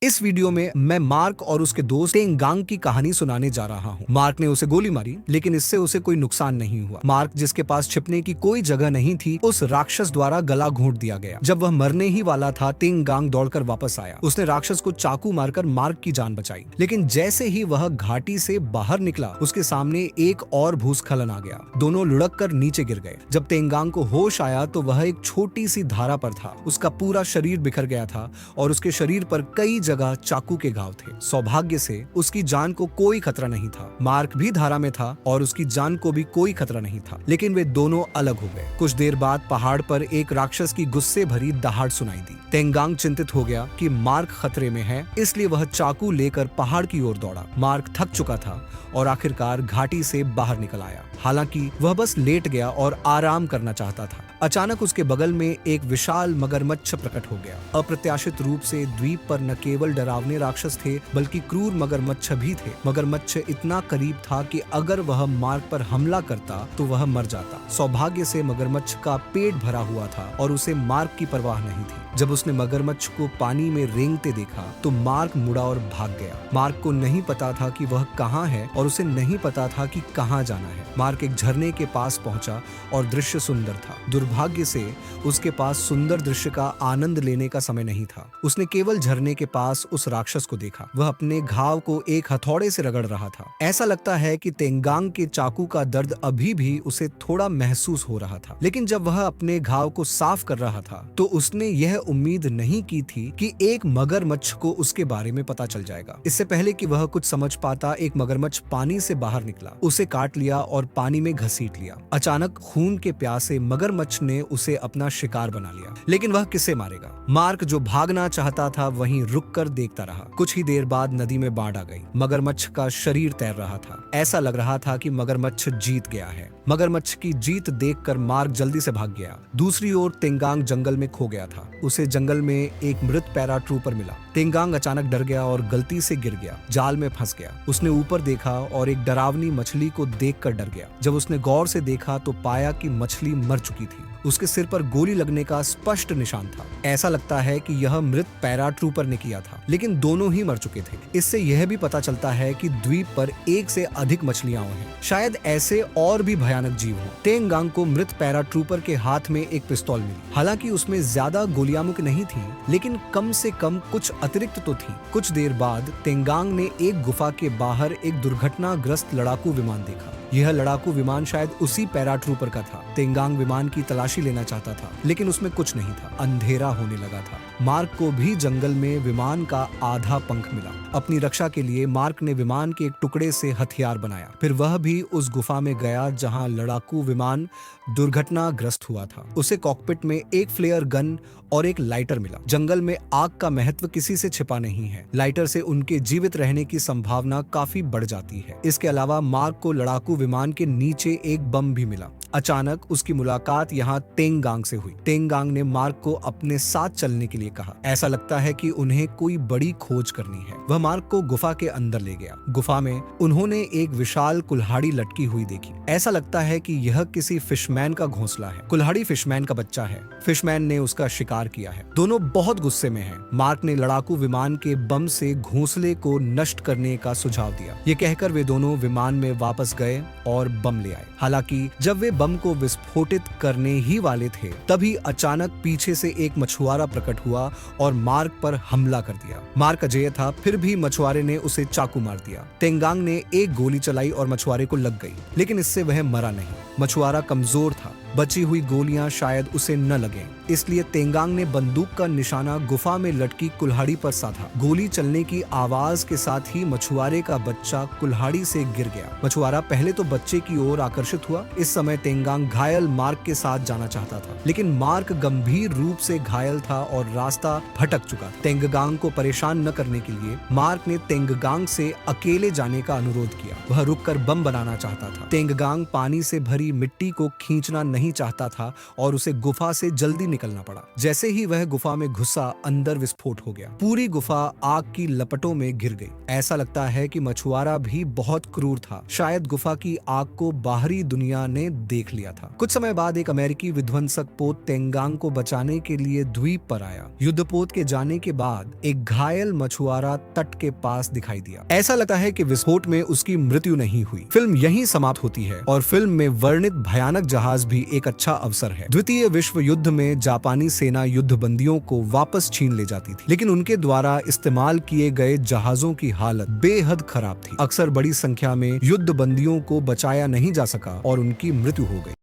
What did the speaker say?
इस वीडियो में मैं मार्क और उसके दोस्त तेंगांग की कहानी सुनाने जा रहा हूँ। मार्क ने उसे गोली मारी, लेकिन इससे उसे कोई नुकसान नहीं हुआ। मार्क, जिसके पास छिपने की कोई जगह नहीं थी, उस राक्षस द्वारा गला घोंट दिया गया। जब वह मरने ही वाला था, तेंगांग दौड़कर वापस आया। उसने राक्षस को चाकू मारकर मार्क की जान बचाई, लेकिन जैसे ही वह घाटी से बाहर निकला, उसके सामने एक और भूस्खलन आ गया। दोनों लुढ़क कर नीचे गिर गए। जब तेंगांग को होश आया तो वह एक छोटी सी धारा पर था। उसका पूरा शरीर बिखर गया था और उसके शरीर पर कई जगह चाकू के घाव थे। सौभाग्य से उसकी जान को कोई खतरा नहीं था। मार्क भी धारा में था और उसकी जान को भी कोई खतरा नहीं था, लेकिन वे दोनों अलग हो गए। कुछ देर बाद पहाड़ पर एक राक्षस की गुस्से भरी दहाड़ सुनाई दी। तेंगांग चिंतित हो गया कि मार्क खतरे में है, इसलिए वह चाकू लेकर पहाड़ की ओर दौड़ा। मार्क थक चुका था और आखिरकार घाटी से बाहर निकल आया। हालांकि वह बस लेट गया और आराम करना चाहता था। अचानक उसके बगल में एक विशाल मगरमच्छ प्रकट हो गया। अप्रत्याशित रूप से द्वीप पर न केवल डरावने राक्षस थे, बल्कि क्रूर मगरमच्छ भी थे। मगरमच्छ इतना करीब था कि अगर वह मार्क पर हमला करता तो वह मर जाता। सौभाग्य से मगरमच्छ का पेट भरा हुआ था और उसे मार्क की परवाह नहीं थी। जब उसने मगरमच्छ को पानी में रेंगते देखा तो मार्क मुड़ा और भाग गया। मार्क को नहीं पता था कि वह कहाँ है और उसे नहीं पता था कि कहाँ जाना है। मार्क एक झरने के पास पहुंचा और दृश्य सुंदर था। दुर्भाग्य से उसके पास सुंदर दृश्य का आनंद लेने का समय नहीं था। उसने केवल झरने के पास उस राक्षस को देखा। वह अपने घाव को एक हथौड़े से रगड़ रहा था। ऐसा लगता है कि तेंगांग के चाकू का दर्द अभी भी उसे थोड़ा महसूस हो रहा था। लेकिन जब वह अपने घाव को साफ कर रहा था तो उसने यह उम्मीद नहीं की थी कि एक मगरमच्छ को उसके बारे में पता चल जाएगा। इससे पहले कि वह कुछ समझ पाता, एक मगरमच्छ पानी से बाहर निकला, उसे काट लिया और पानी में घसीट लिया। अचानक खून के प्यासे मगरमच्छ ने उसे अपना शिकार बना लिया। लेकिन वह किसे मारेगा? मार्क, जो भागना चाहता था, वहीं रुककर देखता रहा। कुछ ही देर बाद नदी में बाढ़ आ गई। मगरमच्छ का शरीर तैर रहा था। ऐसा लग रहा था कि मगरमच्छ जीत गया है। मगरमच्छ की जीत देखकर मार्क जल्दी से भाग गया। दूसरी ओर तेंगांग जंगल में खो गया था। उसे जंगल में एक मृत पैराट्रूपर मिला। तेंगांग अचानक डर गया और गलती से गिर गया, जाल में फंस गया। उसने ऊपर देखा और एक डरावनी मछली को देखकर डर गया। जब उसने गौर से देखा तो पाया कि मछली मर चुकी थी। उसके सिर पर गोली लगने का स्पष्ट निशान था। ऐसा लगता है कि यह मृत पैराट्रूपर ने किया था, लेकिन दोनों ही मर चुके थे। इससे यह भी पता चलता है कि द्वीप पर एक से अधिक मछलियां हैं। शायद ऐसे और भी भयानक जीव हों। तेंगांग को मृत पैराट्रूपर के हाथ में एक पिस्तौल मिली। हालांकि उसमें ज्यादा गोलियां मुक्त नहीं थी, लेकिन कम से कम कुछ अतिरिक्त तो थी। कुछ देर बाद तेंगांग ने एक गुफा के बाहर एक दुर्घटनाग्रस्त लड़ाकू विमान देखा। यह लड़ाकू विमान शायद उसी पैराट्रूपर का था। तेंगांग विमान की तलाशी लेना चाहता था, लेकिन उसमें कुछ नहीं था। अंधेरा होने लगा था। मार्क को भी जंगल में विमान का आधा पंख मिला। अपनी रक्षा के लिए मार्क ने विमान के एक टुकड़े से हथियार बनाया। फिर वह भी उस गुफा में गया जहां लड़ाकू विमान दुर्घटनाग्रस्त हुआ था। उसे कॉकपिट में एक फ्लेयर गन और एक लाइटर मिला। जंगल में आग का महत्व किसी से छिपा नहीं है। लाइटर से उनके जीवित रहने की संभावना काफी बढ़ जाती है। इसके अलावा मार्क को लड़ाकू विमान के नीचे एक बम भी मिला। अचानक उसकी मुलाकात यहाँ तेंगांग से हुई। तेंगांग ने मार्क को अपने साथ चलने के लिए कहा। ऐसा लगता है कि उन्हें कोई बड़ी खोज करनी है। वह मार्क को गुफा के अंदर ले गया। गुफा में उन्होंने एक विशाल कुल्हाड़ी लटकी हुई देखी। ऐसा लगता है कि यह किसी फिशमैन का घोंसला है। कुल्हाड़ी फिशमैन का बच्चा है। फिशमैन ने उसका शिकार किया है। दोनों बहुत गुस्से में हैं। मार्क ने लड़ाकू विमान के बम से घोंसले को नष्ट करने का सुझाव दिया। ये कहकर वे दोनों विमान में वापस गए और बम ले आए। हालांकि जब वे बम को विस्फोटित करने ही वाले थे, तभी अचानक पीछे से एक मछुआरा प्रकट हुआ और मार्क पर हमला कर दिया। मार्क अजेय था, फिर भी मछुआरे ने उसे चाकू मार दिया। तेंगांग ने एक गोली चलाई और मछुआरे को लग गई, लेकिन इससे वह मरा नहीं। मछुआरा कमजोर था। बची हुई गोलियां शायद उसे न लगें, इसलिए तेंगांग ने बंदूक का निशाना गुफा में लटकी कुल्हाड़ी पर साधा। गोली चलने की आवाज के साथ ही मछुआरे का बच्चा कुल्हाड़ी से गिर गया। मछुआरा पहले तो बच्चे की ओर आकर्षित हुआ। इस समय तेंगांग घायल मार्क के साथ जाना चाहता था, लेकिन मार्क गंभीर रूप से घायल था और रास्ता भटक चुका था। तेंगांग को परेशान न करने के लिए मार्क ने तेंगगांग से अकेले जाने का अनुरोध किया। वह रुककर बम बनाना चाहता था। तेंगगांग पानी से भरी मिट्टी को खींचना नहीं चाहता था और उसे गुफा से जल्दी निकलना पड़ा। जैसे ही वह गुफा में घुसा, अंदर विस्फोट हो गया। पूरी गुफा आग की लपटों में घिर गई। ऐसा लगता है कि मछुआरा भी बहुत क्रूर था। शायद गुफा की आग को बाहरी दुनिया ने देख लिया था। कुछ समय बाद एक अमेरिकी विध्वंसक पोत तेंगांग को बचाने के लिए द्वीप पर आया। युद्धपोत के जाने के बाद एक घायल मछुआरा तट के पास दिखाई दिया। ऐसा लगता है कि विस्फोट में उसकी मृत्यु नहीं हुई। फिल्म यहीं समाप्त होती है और फिल्म में वर्णित भयानक जहाज भी एक अच्छा अवसर है। द्वितीय विश्व युद्ध में जापानी सेना युद्ध बंदियों को वापस छीन ले जाती थी, लेकिन उनके द्वारा इस्तेमाल किए गए जहाजों की हालत बेहद खराब थी। अक्सर बड़ी संख्या में युद्ध बंदियों को बचाया नहीं जा सका और उनकी मृत्यु हो गई।